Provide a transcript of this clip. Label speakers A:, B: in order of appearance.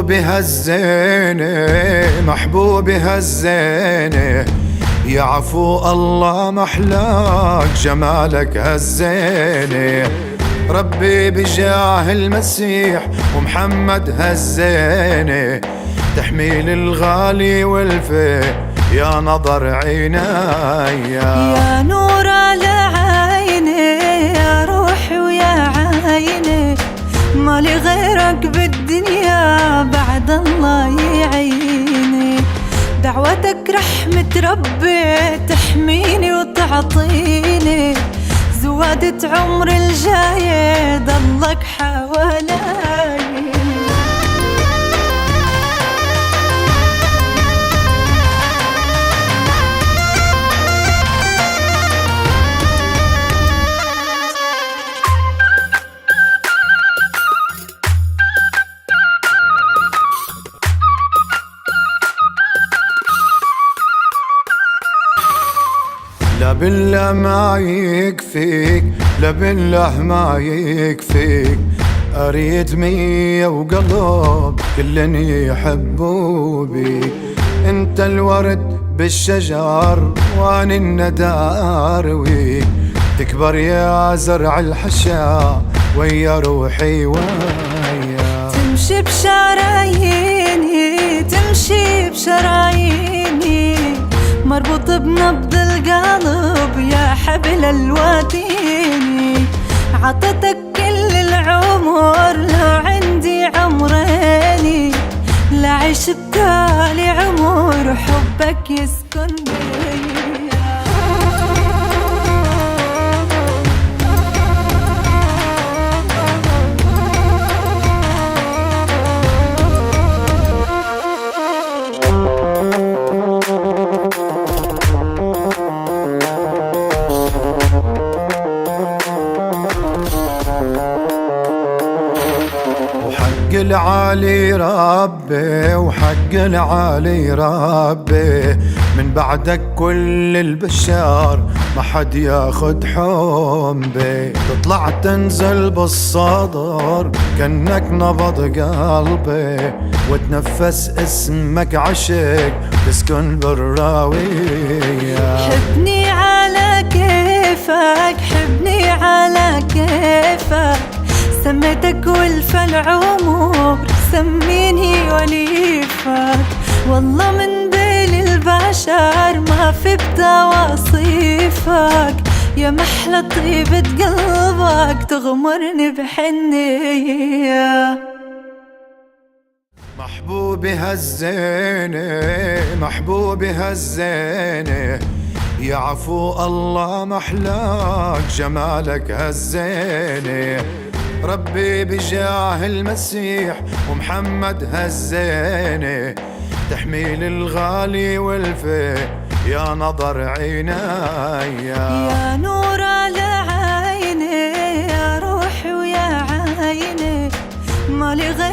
A: محبوبي هالزينة، محبوبي هالزينة، يا عفو الله محلاك جمالك هالزينة. ربي بجاه المسيح ومحمد هالزينة، تحميل الغالي والفي يا نظر عيناي،
B: يا نور على عيني، يا روحي ويا عيني، مالي غيرك بالدنيا بعد الله يعيني. دعوتك رحمة ربي تحميني وتعطيني، زوادة عمر الجاي ضلك حوالي.
A: لا بالله ما يكفيك، لا بالله ما يكفيك، أريد مية وقلب كلن يحبوا بيك. انت الورد بالشجر وأنا الندى أرويك، تكبر يا زرع الحشا ويا روحي ويا.
B: تمشي بشراييني، تمشي بشراييني، مربوط بنبض القلب يا حبل الواديني. عطتك كل العمر لو عندي عمريني، لا عيش بتالي عمر حبك يسكن بيا.
A: وحق العالي ربي، وحق العالي ربي، من بعدك كل البشر ما حد ياخد حنبي. تطلع تنزل بالصدر كأنك نبض قلبي، وتنفس اسمك عشق تسكن بالراوية.
B: حبني على كيفك، حبني على كيفك، سميتك ولف العمر سميني وليفك. والله من بين البشر ما في بتواصيفك، يا محلى طيبة قلبك تغمرني بحنية.
A: محبوبي هالزينة، محبوبي هالزينة، يا عفو الله محلاك جمالك هالزينة. ربي بجاه المسيح ومحمد هالزينة، تحميل الغالي والفي يا نظر عيناي،
B: يا نور على عيني، يا روحي ويا عيني، مالي غير